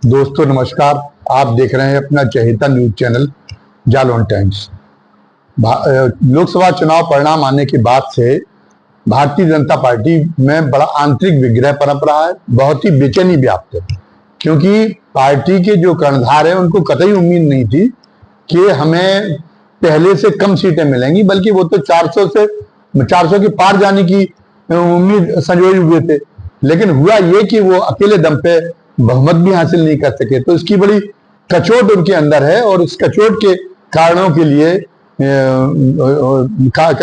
दोस्तों नमस्कार। आप देख रहे हैं अपना चहेता news channel Jalaun Times. Lok Sabha चुनाव परिणाम आने के बाद से भारतीय जनता पार्टी में बड़ा आंतरिक विग्रह पनप रहा है, बहुत ही बेचैनी व्याप्त है, क्योंकि पार्टी के जो कर्णधार है उनको कतई उम्मीद नहीं थी कि हमें पहले से कम सीटें मिलेंगी, बल्कि वो तो 400 के पार जाने की उम्मीद संजोए हुए थे। लेकिन हुआ ये कि वो अकेले दम पे बहुमत भी हासिल नहीं कर सके। तो इसकी बड़ी कचोट उनके अंदर है और इस कचोट के कारणों के लिए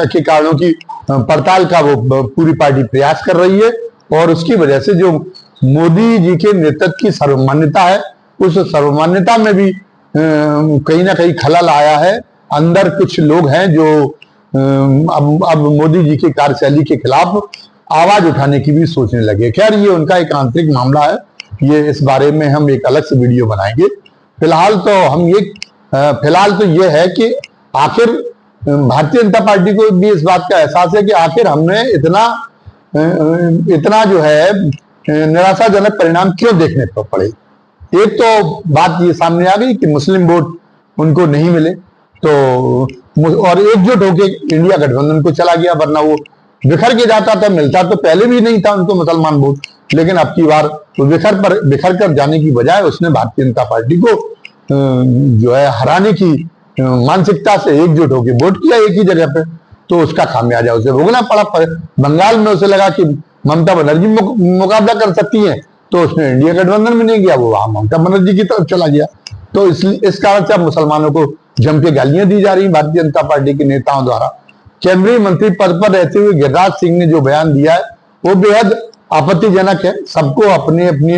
के कारणों की पड़ताल का वो पूरी पार्टी प्रयास कर रही है। और उसकी वजह से जो मोदी जी के नेतृत्व की सर्वमान्यता है, उस सर्वमान्यता में भी कहीं ना कहीं खलल आया है। अंदर कुछ लोग हैं जो अब मोदी जी की कार्यशैली के खिलाफ आवाज उठाने की भी सोचने लगे। खैर, ये उनका एक आंतरिक मामला है, ये इस बारे में हम एक अलग से वीडियो बनाएंगे। फिलहाल तो ये है कि आखिर भारतीय जनता पार्टी को भी इस बात का एहसास है कि आखिर हमने इतना जो है निराशाजनक परिणाम क्यों देखने पर पड़े। एक तो बात ये सामने आ गई कि मुस्लिम वोट उनको नहीं मिले, तो और एकजुट होकर इंडिया गठबंधन को चला गया, वरना वो बिखर के जाता था। मिलता तो पहले भी नहीं था उनको मुसलमान वोट, लेकिन अब की बार वो बिखर कर जाने की बजाय उसने भारतीय जनता पार्टी को जो है हराने की मानसिकता से एकजुट होकर वोट किया एक ही जगह पे। तो उसका खामियाजा उसे भोगना पड़ा। बंगाल में उसे लगा कि ममता बनर्जी मुकाबला कर सकती है, तो उसने इंडिया गठबंधन में नहीं गया, वो वहां ममता बनर्जी की तरफ चला गया। तो इस कारण से अब मुसलमानों को जम के गालियां दी जा रही भारतीय जनता पार्टी के नेताओं द्वारा। केंद्रीय मंत्री पद पर रहते हुए गिरिराज सिंह ने जो बयान दिया है वो बेहद आपत्तिजनक है। सबको अपने अपने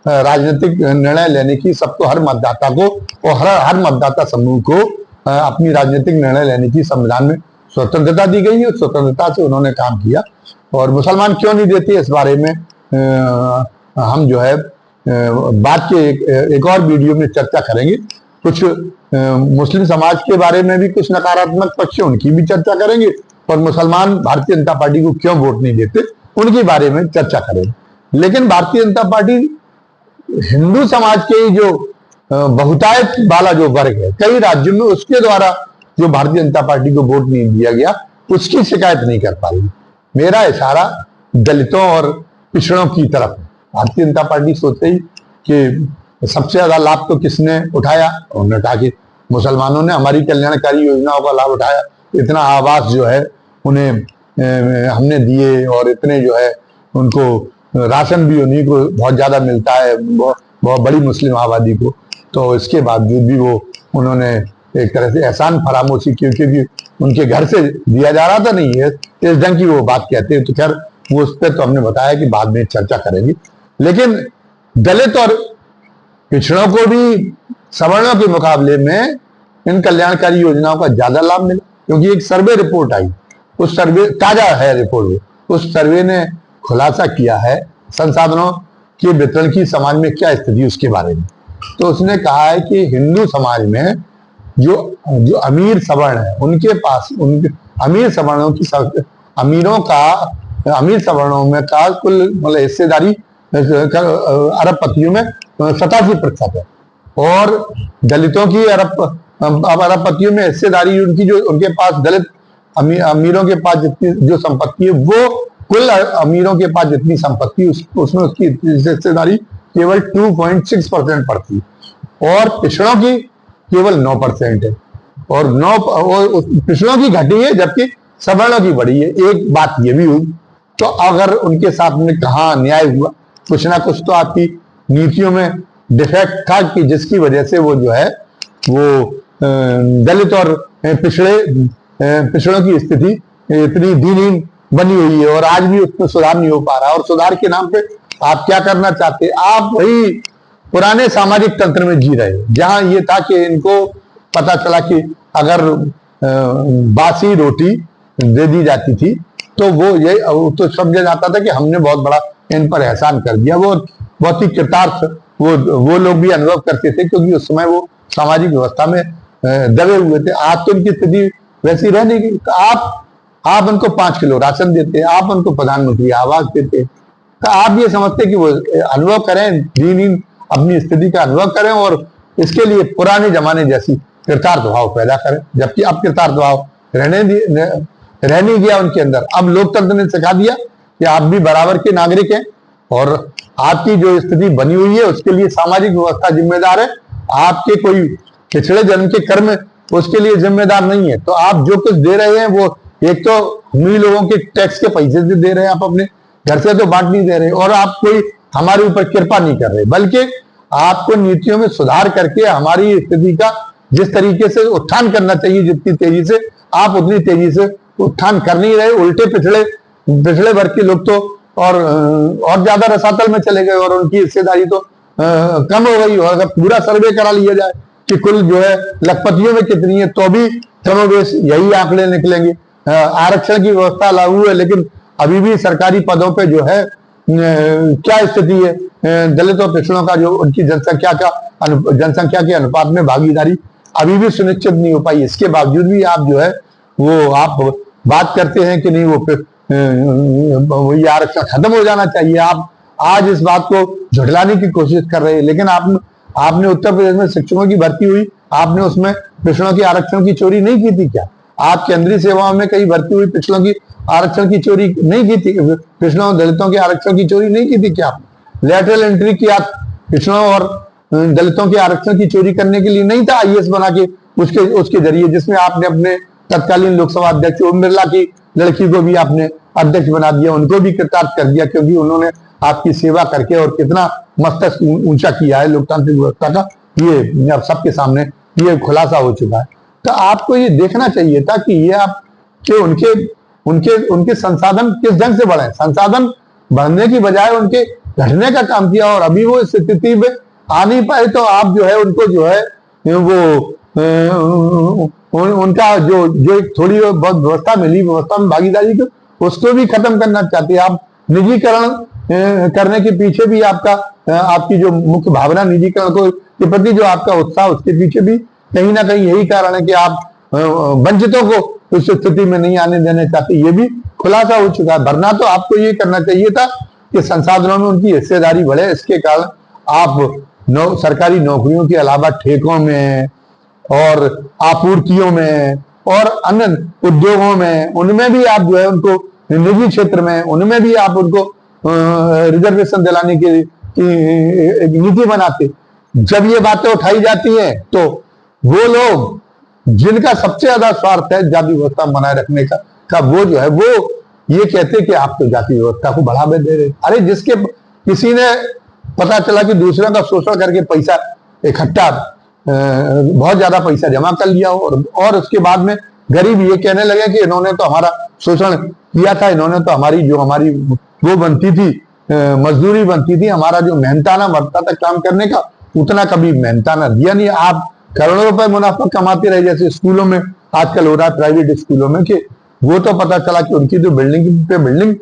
राजनीतिक निर्णय लेने की, सबको हर मतदाता को और हर मतदाता समूह को अपनी राजनीतिक निर्णय लेने की संविधान में स्वतंत्रता दी गई है। स्वतंत्रता से उन्होंने काम किया और मुसलमान क्यों नहीं देते, इस बारे में हम जो है बात के एक और वीडियो में चर्चा करेंगे। कुछ मुस्लिम समाज के बारे में भी कुछ नकारात्मक पक्ष, उनकी भी चर्चा करेंगे, और मुसलमान भारतीय जनता पार्टी को क्यों वोट नहीं देते उनके बारे में चर्चा करेंगे। लेकिन भारतीय जनता पार्टी हिंदू समाज के जो बहुतायत वाला जो वर्ग है कई राज्यों में, उसके द्वारा जो भारतीय जनता पार्टी को वोट नहीं दिया गया उसकी शिकायत नहीं कर पा रही। मेरा इशारा दलितों और पिछड़ों की तरफ। भारतीय जनता पार्टी सोचते ही कि सबसे ज्यादा लाभ तो किसने उठाया, उन्होंने कहा कि मुसलमानों ने हमारी कल्याणकारी योजनाओं का लाभ उठाया। इतना आवास जो है उन्हें हमने दिए और इतने जो है उनको राशन भी उन्हीं को बहुत ज्यादा मिलता है, बहुत बड़ी मुस्लिम आबादी को। तो इसके बावजूद भी वो उन्होंने एक तरह से एहसान फरामोशी की, क्योंकि उनके घर से दिया जा रहा था। नहीं है इस ढंग की वो बात कहते हैं। तो खैर वो उस पर तो हमने बताया कि बाद में चर्चा करेंगे। लेकिन दलित और पिछड़ों को भी सवर्णों के मुकाबले में इन कल्याणकारी योजनाओं का ज्यादा लाभ मिला, क्योंकि एक सर्वे रिपोर्ट आई, उस सर्वे ताजा है रिपोर्ट, उस सर्वे ने खुलासा किया है संसाधनों के वितरण की समाज में क्या स्थिति उसके बारे में। तो उसने कहा है कि हिंदू समाज में जो अमीर सवर्ण है उनके पास अमीर सवर्णों की अमीर सवर्णों में का कुल मतलब हिस्सेदारी अरबपतियों में 87% है, और दलितों की अरबपतियों में हिस्सेदारी उनकी जो उनके पास दलित अमीरों के पास जितनी जो संपत्ति है, वो कुल अमीरों के पास जितनी संपत्ति उसमें उसकी हिस्सेदारी केवल 2.6% पड़ती है, और पिछड़ों की केवल 9% है। और पिछड़ों की घटी है जबकि सवर्णों की बढ़ी है। एक बात ये भी हुई, तो अगर उनके साथ में कहाँ न्याय हुआ, कुछ ना कुछ तो आपकी नीतियों में डिफेक्ट था कि जिसकी वजह से वो जो है वो दलित और पिछड़ों की स्थिति इतनी दीनहीन बनी हुई है, और आज भी उसमें सुधार नहीं हो पा रहा। और सुधार के नाम पे आप क्या करना चाहते, आप वही पुराने सामाजिक तंत्र में जी रहे, जहां ये था कि इनको पता चला कि अगर बासी रोटी दे दी जाती थी तो वो ये तो समझा जाता था कि हमने बहुत बड़ा इन पर एहसान कर दिया। वो बहुत ही कृतार्थ वो लोग भी अनुभव करते थे, क्योंकि उस समय वो सामाजिक व्यवस्था में दबे हुए थे। आज तो उनकी स्थिति वैसी रह नहीं गई। तो आप उनको 5 किलो राशन देते, आप उनको प्रधानमंत्री आवास देते, तो आप ये समझते कि वो अनुभव करें दीनहीन अपनी स्थिति का अनुभव करें और इसके लिए पुराने जमाने जैसी कृतार्थ भाव पैदा करें, जबकि अब कृतार्थ भाव रह नहीं गया उनके अंदर। अब लोकतंत्र ने सिखा दिया कि आप भी बराबर के नागरिक हैं और आपकी जो स्थिति बनी हुई है उसके लिए सामाजिक व्यवस्था जिम्मेदार है, आपके कोई पिछले जन्म के कर्म उसके लिए जिम्मेदार नहीं है। तो आप जो कुछ दे रहे हैं वो एक तो हम ही लोगों के टैक्स के पैसे से दे रहे हैं, आप अपने घर से तो बांट नहीं दे रहे, और आप कोई हमारे ऊपर कृपा नहीं कर रहे, बल्कि आपको नीतियों में सुधार करके हमारी स्थिति का जिस तरीके से उत्थान करना चाहिए जितनी तेजी से, आप उतनी तेजी से उत्थान कर नहीं रहे। उल्टे पिछले वर्ग के लोग तो और ज्यादा रसातल में चले गए और उनकी हिस्सेदारी तो कम हो गई। और अगर पूरा सर्वे करा लिया जाए कि कुल जो है लखपतियों में कितनी है तो भी कमोबेश यही आंकड़े निकलेंगे। आरक्षण की व्यवस्था लागू है लेकिन अभी भी सरकारी पदों पे जो है क्या स्थिति है, दलित और पिछड़ों का जो उनकी जनसंख्या के अनुपात में भागीदारी अभी भी सुनिश्चित नहीं हो पाई। इसके बावजूद भी आप जो है वो आप बात करते हैं कि नहीं वो ये आरक्षण खत्म हो जाना चाहिए। आप आज इस बात को झुठलाने की कोशिश कर रहे हैं, लेकिन आपने उत्तर प्रदेश में शिक्षकों की भर्ती हुई, आपने उसमें पिछड़ों की आरक्षण की चोरी नहीं की थी क्या? आप केंद्रीय सेवाओं में कहीं भर्ती हुई, पिछड़ों की आरक्षण की चोरी नहीं की थी? पिछड़ों दलितों के आरक्षण की चोरी नहीं की थी क्या? लैटरल एंट्री किया पिछड़ों और दलितों के आरक्षण की चोरी करने के लिए नहीं था आईएएस बना के उसके जरिए, जिसमें आपने अपने तत्कालीन लोकसभा अध्यक्ष ओम बिरला की लड़की को भी आपने अध्यक्ष बना दिया, उनको भी कृतार्थ कर दिया, क्योंकि उन्होंने आपकी सेवा करके और कितना मस्तक ऊंचा किया है लोकतांत्रिक व्यवस्था का, ये अब सबके सामने ये खुलासा हो चुका है। तो आपको ये देखना चाहिए था कि ये आप कि उनके संसाधन किस ढंग से बढ़े, संसाधन बढ़ने की बजाय उनके घटने का काम किया, और अभी वो इस स्थिति में आ नहीं पाए तो आप जो है उनको जो है वो उनका जो एक थोड़ी बहुत व्यवस्था मिली, व्यवस्था में भागीदारी को उसको भी खत्म करना चाहते हैं आप। निजीकरण करने के पीछे भी आपकी जो मुख्य भावना निजीकरण को के प्रति जो आपका उत्साह, उसके पीछे भी कहीं ना कहीं यही कारण है कि आप वंचितों को उस स्थिति में नहीं आने देना चाहते। ये भी खुलासा हो चुका है। वरना तो आपको ये करना चाहिए था कि संसाधनों में उनकी हिस्सेदारी बढ़े। इसके कारण आप सरकारी नौकरियों के अलावा ठेकों में और आपूर्तियों में और अन्य उद्योगों में, उनमें भी आप जो है उनको निजी क्षेत्र में उनमें भी आप उनको रिजर्वेशन दिलाने की एक नीति बनाते। जब ये बातें उठाई जाती हैं तो वो लोग जिनका सबसे ज्यादा स्वार्थ है जाति व्यवस्था बनाए रखने का वो जो है वो ये कहते कि आप तो जाति व्यवस्था को बढ़ावा दे रहे। अरे जिसके किसी ने पता चला कि दूसरों का शोषण करके पैसा इकट्ठा बहुत ज्यादा पैसा जमा कर लिया और उसके बाद में गरीब ये कहने लगे कि इन्होंने तो हमारा शोषण किया था, इन्होंने तो हमारी वो बनती थी मजदूरी बनती थी, हमारा जो मेहनताना बनता था काम करने का उतना कभी मेहनताना दिया नहीं। आप करोड़ों रुपए मुनाफा कमाते रहे, जैसे स्कूलों में आजकल हो रहा है प्राइवेट स्कूलों में, कि वो तो पता चला कि उनकी जो बिल्डिंग पे बिल्डिंग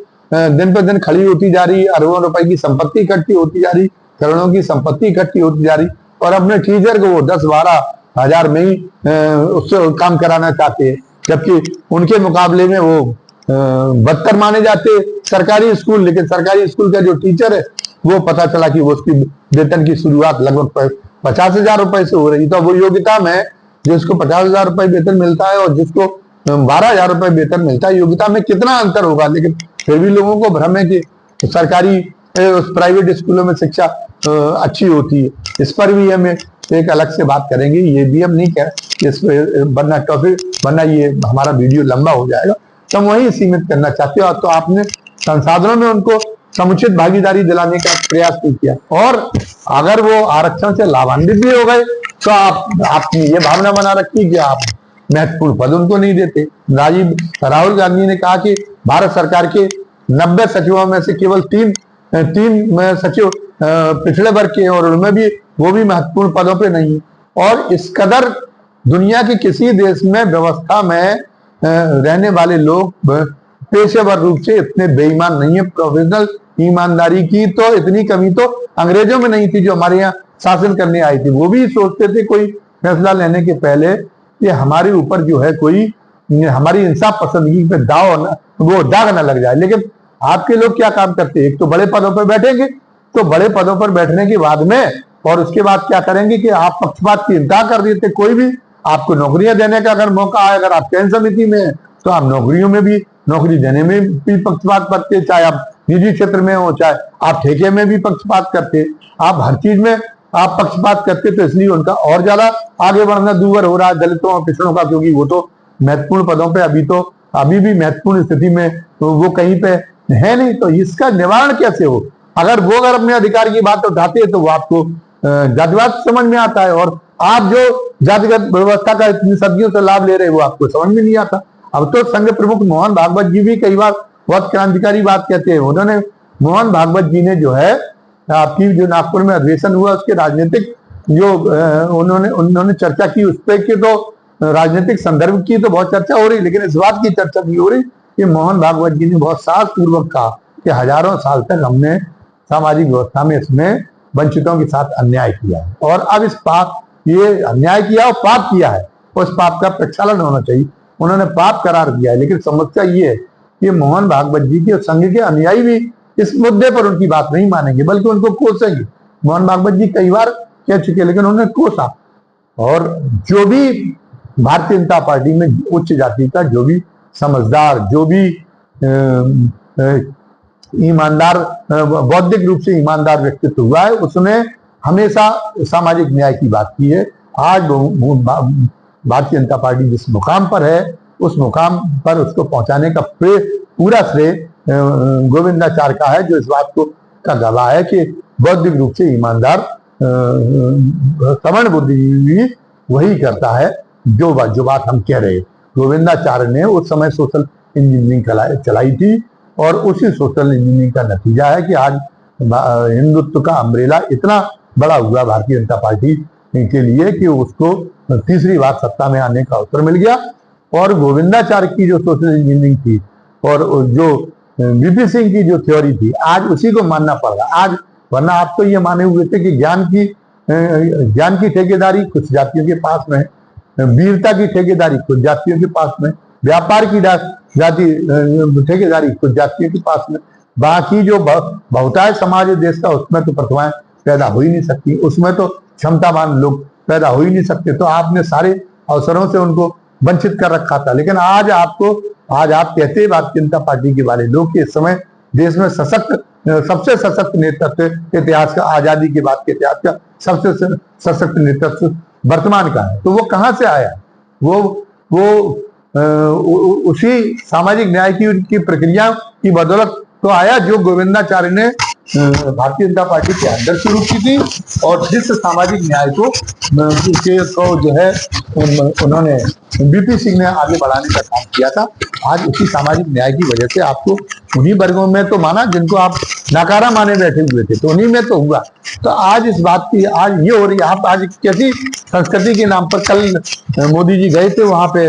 दिन पे दिन खड़ी होती जा रही, अरबों रुपए की संपत्ति इकट्ठी होती जा रही, करोड़ों की संपत्ति इकट्ठी होती जा रही, और अपने टीचर को वो 10-12 हजार में ही उससे काम कराना चाहते हैं, जबकि उनके मुकाबले में वो बदतर माने जाते सरकारी स्कूल। लेकिन सरकारी स्कूल का जो टीचर है वो पता चला कि वो उसकी वेतन की शुरुआत लगभग 50,000 रुपए से हो रही। तो वो योग्यता में जिसको 50,000 रुपए वेतन मिलता है और जिसको 12,000 रुपए वेतन मिलता है, योग्यता में कितना अंतर होगा। लेकिन फिर भी लोगों को भ्रम है कि सरकारी उस प्राइवेट स्कूलों में शिक्षा अच्छी होती है। इस पर भी हम एक अलग से बात करेंगे, ये भी हम नहीं कह रहे इस वरना टॉपिक वरना ये हमारा वीडियो लंबा हो जाएगा, तो हम वही सीमित करना चाहते हो। तो आपने संसाधनों में उनको समुचित भागीदारी दिलाने का प्रयास नहीं किया, और अगर वो आरक्षण से लाभान्वित भी हो गए तो आपने ये भावना बना रखी कि आप महत्वपूर्ण पद उनको नहीं देते। राहुल गांधी ने कहा कि भारत सरकार के 90 सचिवों में से केवल तीन सचिव पिछड़े वर्ग के हैं और उनमें भी वो भी महत्वपूर्ण पदों पे नहीं है। और इस कदर दुनिया के किसी देश में व्यवस्था में रहने वाले लोग पेशेवर रूप से इतने बेईमान नहीं है। प्रोफेशनल ईमानदारी की तो इतनी कमी तो अंग्रेजों में नहीं थी जो हमारे यहाँ शासन करने आई थी। वो भी सोचते थे कोई फैसला लेने के पहले कि हमारे ऊपर जो है कोई हमारी इंसाफ पसंदगी पे दाग न लग जाए। लेकिन आपके लोग क्या काम करते हैं, एक तो बड़े पदों पर बैठेंगे, तो बड़े पदों पर बैठने के बाद में और उसके बाद क्या करेंगे कि आप पक्षपात की इंतहा कर देते। कोई भी आपको नौकरियां देने का अगर मौका आए, अगर आप चयन समिति में हैं तो आप नौकरियों में भी, नौकरी देने में भी पक्षपात करते, चाहे आप निजी क्षेत्र में हो, चाहे आप ठेके में भी पक्षपात करते, आप हर चीज में आप पक्षपात करते। तो इसलिए उनका और ज्यादा आगे बढ़ना दूभर हो रहा है दलितों और पिछड़ों का, क्योंकि वो तो महत्वपूर्ण पदों पे अभी भी महत्वपूर्ण स्थिति में तो वो कहीं पे है नहीं। तो इसका निवारण कैसे हो? अगर अपने अधिकार की बात उठाते हैं तो वो आपको जातिवाद समझ में आता है, और आप जो जातिगत व्यवस्था का इतनी सदियों से लाभ ले रहे हैं वो आपको समझ में नहीं आता। अब तो संघ प्रमुख मोहन भागवत जी भी कई बार बहुत क्रांतिकारी बात कहते हैं। उन्होंने, मोहन भागवत जी ने जो है, आपकी जो नागपुर में अधिवेशन हुआ उसके राजनीतिक जो उन्होंने चर्चा की, उस पर की तो राजनीतिक संदर्भ की तो बहुत चर्चा हो रही, लेकिन इस बात की चर्चा नहीं हो रही कि मोहन भागवत जी ने बहुत साहस पूर्वक कहा कि हजारों साल तक हमने सामाजिक व्यवस्था में इसमें वंचितों के साथ अन्याय किया है, और अब ये अन्याय किया और पाप किया है, उस पाप का प्रक्षालन होना चाहिए। उन्होंने पाप करार दिया है। लेकिन समस्या ये है कि मोहन भागवत जी के संघ के अनुयायी भी इस मुद्दे पर उनकी बात नहीं मानेंगे, बल्कि उनको कोसेंगे। मोहन भागवत जी कई बार कह चुके, लेकिन उन्होंने कोसा। और जो भी भारतीय जनता पार्टी में उच्च जाति का, जो भी समझदार, जो भी ईमानदार, बौद्धिक रूप से ईमानदार व्यक्तित्व हुआ है, उसने हमेशा सामाजिक न्याय की बात की है। आज भारतीय जनता पार्टी जिस मुकाम पर है, उस मुकाम पर उसको पहुंचाने का पूरा श्रेय गोविंदाचार्य का है, जो इस बात को का गवाह है कि बौद्धिक रूप से ईमानदार श्रवण बुद्धिजीवी वही करता है जो बात हम कह रहे हैं। गोविंदाचार्य ने उस समय सोशल इंजीनियरिंग चलाई थी, और उसी सोशल इंजीनियरिंग का नतीजा है कि आज हिंदुत्व का अम्ब्रेला इतना बड़ा हुआ भारतीय जनता पार्टी के लिए कि उसको तीसरी बार सत्ता में आने का अवसर मिल गया। और गोविंदाचार्य की जो सोशल इंजीनियरिंग थी और जो वीपी सिंह की जो थ्योरी थी, आज उसी को मानना पड़ रहा आज। वरना आप तो ये माने हुए थे कि ज्ञान की ठेकेदारी कुछ जातियों के पास में है, वीरता की ठेकेदारी कुछ जातियों के पास में, व्यापार की ठेकेदारी कुछ जातियों के पास में, बाकी जो बहुताय समाज देश का, उसमें तो प्रतिभाएं पैदा हो ही नहीं सकती, उसमें तो क्षमतावान लोग पैदा हो ही नहीं सकते। तो आपने सारे अवसरों से उनको वंचित कर रखा था। लेकिन आज आप कहते हैं भारतीय जनता पार्टी के वाले लोग कि इस समय देश में सबसे सशक्त नेतृत्व इतिहास का, आजादी के बाद के इतिहास का सबसे सशक्त नेतृत्व वर्तमान का है। तो वो कहां से आया? वो उसी सामाजिक न्याय की प्रक्रिया की बदौलत तो आया जो गोविंदाचार्य ने भारतीय जनता पार्टी के अंदर शुरू की थी, और जिस सामाजिक न्याय को जो है उन्होंने बीपी सिंह ने आगे बढ़ाने का काम किया था। आज उसी सामाजिक न्याय की वजह से आपको उन्हीं वर्गों में तो माना जिनको आप नकारा माने बैठे हुए थे, तो उन्हीं में तो हुआ। तो आज इस बात की आज ये हो रही है। आप आज कैसी संस्कृति के नाम पर, कल मोदी जी गए थे वहां पे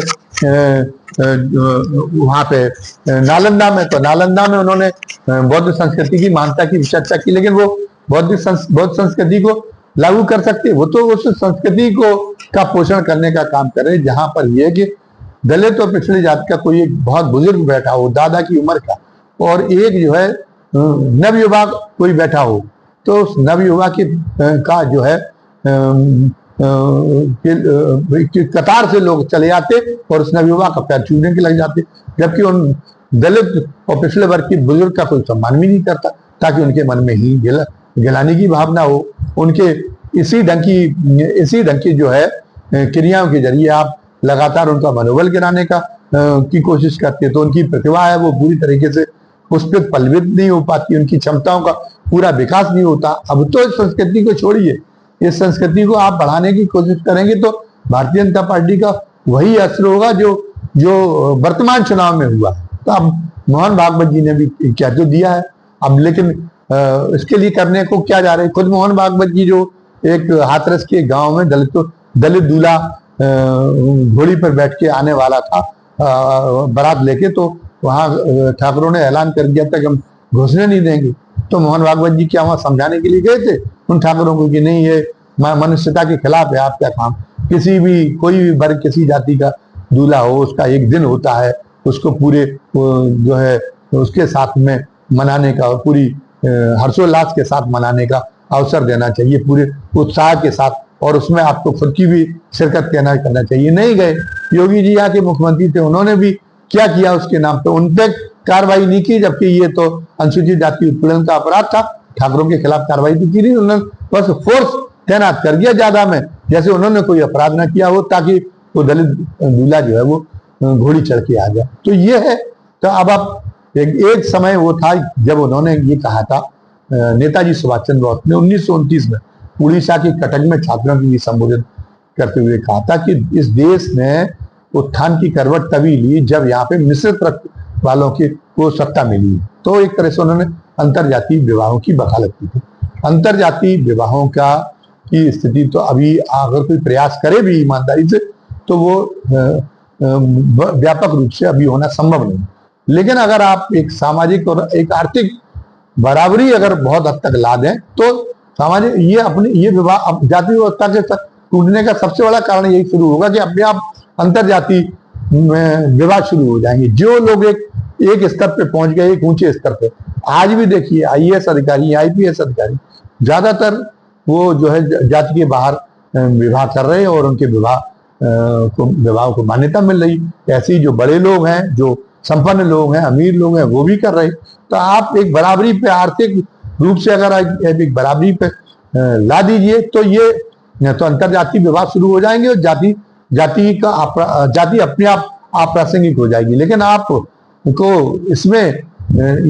नालंदा में, तो नालंदा में उन्होंने बौद्ध संस्कृति की मान्यता की चर्चा की, लेकिन वो बौद्ध संस्कृति को लागू कर सकते, वो तो उस संस्कृति का पोषण करने का काम कर रहे हैं जहां पर यह कि दलित और पिछड़ी जाति का कोई एक बहुत बुजुर्ग बैठा हो, दादा की उम्र का, और एक जो है नवयुवक कोई बैठा हो, तो उस नवयुवक का जो है कतार से लोग चले जाते और उस नवयुवक का पैर छूने के लग जाते, जबकि उन दलित और पिछले वर्ग की बुजुर्ग का कोई सम्मान भी नहीं करता, ताकि उनके मन में ही गिलानी की भावना हो। उनके इसी ढंग की जो है क्रियाओं के जरिए आप लगातार उनका मनोबल गिराने की कोशिश करते, तो उनकी प्रतिभा है वो पूरी तरीके से उस पर पल्लवित नहीं हो पाती, उनकी क्षमताओं का पूरा विकास नहीं होता। अब तो इस संस्कृति को छोड़िए, इस संस्कृति को आप बढ़ाने की कोशिश करेंगे तो भारतीय जनता पार्टी का वही असर होगा जो वर्तमान चुनाव में हुआ। तो अब मोहन भागवत जी ने भी क्या जो दिया है अब, लेकिन इसके लिए करने को क्या जा रहे हैं? खुद मोहन भागवत जी जो एक हाथरस के गांव में दलित दूल्हा घोड़ी पर बैठ के आने वाला था बारात लेके, तो वहां ठाकुरों ने ऐलान कर दिया था कि हम घुसने नहीं देंगे। तो मोहन भागवत जी क्या वहां समझाने के लिए गए थे उन ठाकुरों को कि नहीं, ये मनुष्यता के खिलाफ है आपका काम। कोई भी वर्ग, किसी जाति का दूल्हा हो, उसका एक दिन होता है, उसको पूरे जो है उसके साथ में मनाने का, पूरी हर्षोल्लास के साथ मनाने का अवसर देना चाहिए पूरे उत्साह के साथ, और उसमें आपको खुद की भी शिरकत करना चाहिए। नहीं गए, योगी जी यहाँ के मुख्यमंत्री थे, उन्होंने भी क्या किया उसके नाम पे, उन पे कार्रवाई नहीं की, जबकि ये तो अनुसूचित जाति उत्पीड़न का अपराध था। ठाकुरों के खिलाफ कार्रवाई तो की नहीं, उन्होंने बस फोर्स तैनात कर दिया ज्यादा में, जैसे उन्होंने कोई अपराध ना किया हो, ताकि वो दलित दूल्हा जो है वो घोड़ी चढ़ के आ जाए। तो ये है। तो अब आप एक समय वो था जब उन्होंने ये कहा था, नेताजी सुभाष चंद्र बोस ने 1929 में उड़ीसा के कटक में छात्रों के लिए संबोधित करते हुए कहा था कि इस देश ने उत्थान की करवट तभी ली जब यहाँ पे मिश्रित रक्त वालों की को सत्ता मिली। तो एक तरह से उन्होंने अंतरजातीय विवाहों की वकालत की थी। अंतरजातीय विवाहों की स्थिति तो अभी अगर कोई प्रयास करे भी ईमानदारी से, तो वो व्यापक रूप से अभी होना संभव नहीं। लेकिन अगर आप एक सामाजिक और एक आर्थिक बराबरी अगर बहुत हद तक ला दें, तो सामाजिक ये विवाह जाति व्यवस्था के टूटने का सबसे बड़ा कारण यही शुरू होगा कि अपने आप अंतरजातीय विवाह शुरू हो जाएंगे। जो लोग एक स्तर पे पहुंच गए, एक ऊंचे स्तर पे, आज भी देखिए आईएएस अधिकारी, आईपीएस अधिकारी ज्यादातर वो जो है जाति के बाहर विवाह कर रहे हैं और उनके विवाह को मान्यता मिल रही। ऐसे ही जो बड़े लोग हैं, जो संपन्न लोग हैं, अमीर लोग हैं, वो भी कर रहे। तो आप एक बराबरी पे, आर्थिक रूप से अगर एक बराबरी पे ला दीजिए, तो ये तो अंतरजातीय विवाह शुरू हो जाएंगे और जाति अपने आप अप्रासंगिक हो जाएगी। लेकिन आपको इसमें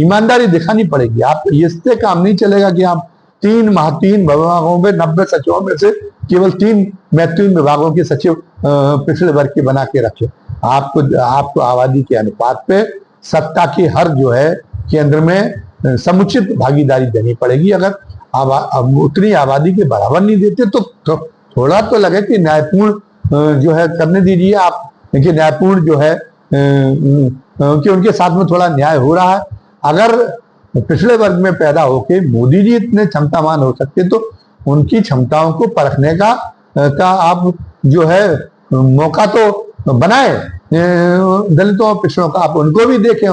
ईमानदारी दिखानी पड़ेगी। आप इससे काम नहीं चलेगा कि आप 3 विभागों में 90 सचिवों में से केवल 3 महत्वपूर्ण विभागों के सचिव पिछड़े वर्ग के बना के रखे। आपको आबादी के अनुपात पे सत्ता के हर जो है केंद्र में समुचित भागीदारी देनी पड़ेगी। अगर अब उतनी आबादी के बराबर नहीं देते, तो थोड़ा तो लगे कि न्यायपूर्ण जो है करने दीजिए आप, देखिए न्यायपूर्ण जो है कि उनके साथ में थोड़ा न्याय हो रहा है। अगर पिछड़े वर्ग में पैदा होके मोदी जी इतने क्षमतावान हो सकते, तो उनकी क्षमताओं को परखने का आप जो है मौका तो बनाए दलितों और पिछड़ों का, आप उनको भी देखें।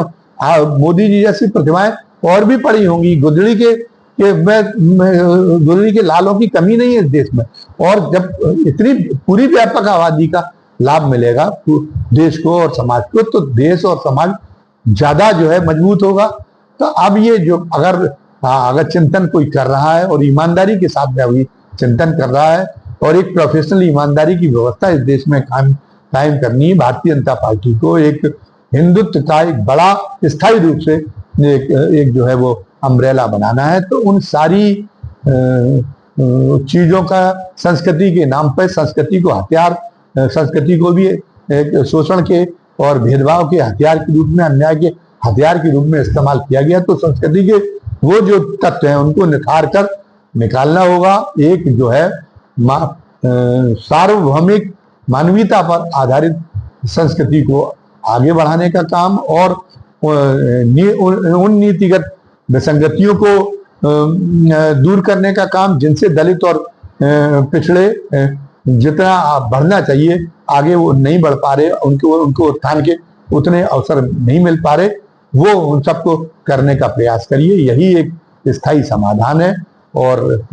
मोदी जी जैसी प्रतिभाएं और भी पड़ी होंगी। गुदड़ी के लालों की कमी नहीं है इस देश में, और जब इतनी पूरी व्यापक आबादी का लाभ मिलेगा देश को और समाज को, तो देश और समाज ज्यादा जो है मजबूत होगा। तो अब ये जो अगर चिंतन कोई कर रहा है और ईमानदारी के साथ में अभी चिंतन कर रहा है और एक प्रोफेशनल ईमानदारी की व्यवस्था इस देश में कायम करनी है, भारतीय जनता पार्टी को एक हिंदुत्व का एक बड़ा स्थायी रूप से एक जो है वो अम्ब्रेला बनाना है। तो उन सारी चीजों का संस्कृति के नाम पर, संस्कृति को भी एक शोषण के और भेदभाव के हथियार के रूप में, अन्याय के हथियार के रूप में इस्तेमाल किया गया। तो संस्कृति के वो जो तत्व हैं उनको निखार कर निकालना होगा। एक जो है सार्वभौमिक मानवीयता पर आधारित संस्कृति को आगे बढ़ाने का काम, और उन नीतिगत विसंगतियों को दूर करने का काम जिनसे दलित और पिछड़े जितना बढ़ना चाहिए आगे वो नहीं बढ़ पा रहे, उनको उत्थान के उतने अवसर नहीं मिल पा रहे, वो उन सबको करने का प्रयास करिए। यही एक स्थायी समाधान है, और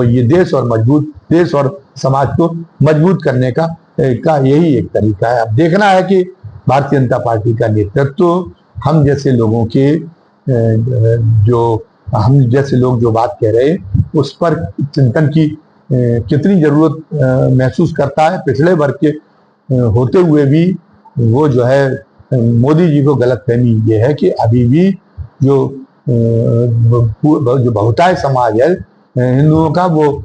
ये देश और समाज को मजबूत करने का यही एक तरीका है। अब देखना है कि भारतीय जनता पार्टी का नेतृत्व हम जैसे लोग जो बात कह रहे हैं उस पर चिंतन की कितनी जरूरत महसूस करता है। पिछड़े वर्ग के होते हुए भी वो जो है मोदी जी को गलतफहमी ये है कि अभी भी जो बहुतायत समाज है हिंदुओं का, वो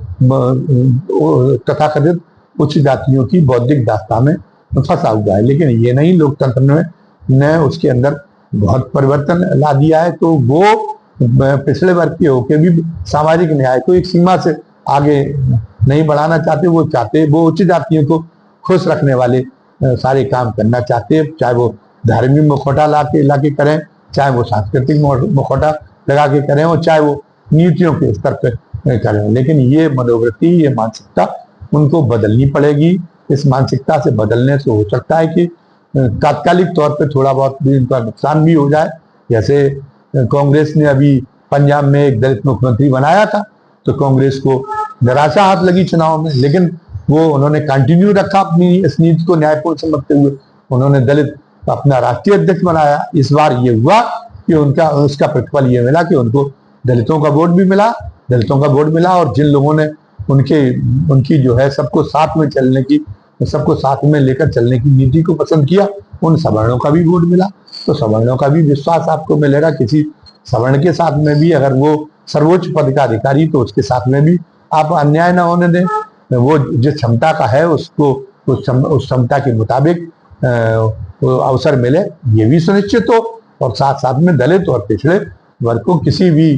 तथाकथित उच्च जातियों की बौद्धिक दास्तां में फंसा हुआ है। लेकिन ये नहीं, लोकतंत्र ने उसके अंदर बहुत परिवर्तन ला दिया है। तो वो पिछड़े वर्ग के होके भी सामाजिक न्याय को एक सीमा से आगे नहीं बढ़ाना चाहते। वो उच्च जातियों को खुश रखने वाले सारे काम करना चाहते हैं, चाहे वो धार्मिक मुखौटा ला के करें, चाहे वो सांस्कृतिक मुखौटा लगा के करें, और चाहे वो नीतियों के स्तर पर करें। लेकिन ये मनोवृत्ति, ये मानसिकता उनको बदलनी पड़ेगी। इस मानसिकता से बदलने से हो सकता है कि तात्कालिक तौर पे थोड़ा बहुत भी इनका नुकसान भी हो जाए। जैसे कांग्रेस ने अभी पंजाब में एक दलित मुख्यमंत्री बनाया था, तो कांग्रेस को निराशा हाथ लगी चुनाव में, लेकिन वो उन्होंने कंटिन्यू रखा अपनी इस नीति को न्यायपूर्ण समझते हुए। उन्होंने दलित अपना राष्ट्रीय अध्यक्ष बनाया। इस बार ये हुआ कि उसका प्रतिफल ये मिला कि उनको दलितों का वोट भी मिला, और जिन लोगों ने उनकी जो है सबको साथ में चलने की, सबको साथ में लेकर चलने की नीति को पसंद किया, उन सवर्णों का भी वोट मिला। तो सवर्णों का भी विश्वास आपको मिलेगा। किसी सवर्ण के साथ में भी अगर वो सर्वोच्च पद का अधिकारी, तो उसके साथ में भी आप अन्याय न होने दें। वो जिस क्षमता का है उसको उस क्षमता के मुताबिक अवसर मिले, ये भी सुनिश्चित हो, और साथ साथ में दलित और पिछड़े वर्ग को किसी भी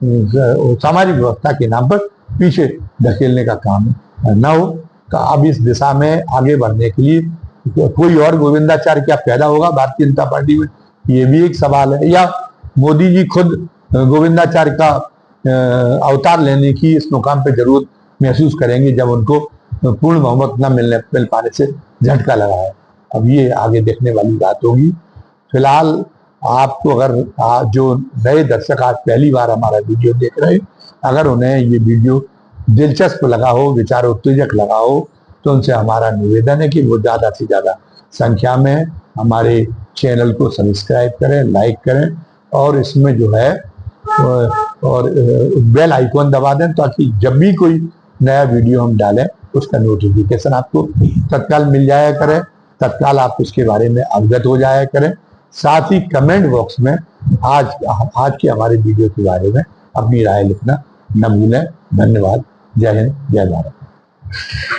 सामाजिक व्यवस्था के नाम पर पीछे धकेलने का काम न हो। तो अब इस दिशा में आगे बढ़ने के लिए कोई और गोविंदाचार्य क्या पैदा होगा भारतीय जनता पार्टी में, ये भी एक सवाल है। या मोदी जी खुद गोविंदाचार्य का अवतार लेने की इस मुकाम पे जरूरत महसूस करेंगे जब उनको पूर्ण बहुमत न मिल पाने से झटका लगा है। अब ये आगे देखने वाली बात होगी। फिलहाल आपको अगर जो नए दर्शक आज पहली बार हमारा वीडियो देख रहे हैं, अगर उन्हें ये वीडियो दिलचस्प लगा हो, विचारोत्तेजक लगा हो, तो उनसे हमारा निवेदन है कि वो ज़्यादा से ज़्यादा संख्या में हमारे चैनल को सब्सक्राइब करें, लाइक करें, और इसमें जो है और बेल आइकॉन दबा दें, ताकि जब भी कोई नया वीडियो हम डालें उसका नोटिफिकेशन आपको तत्काल मिल जाया करे, तत्काल आप उसके बारे में अवगत हो जाया करें। साथ ही कमेंट बॉक्स में आज के हमारे वीडियो के बारे में अपनी राय लिखना न भूलें। धन्यवाद। जय हिंद, जय भारत।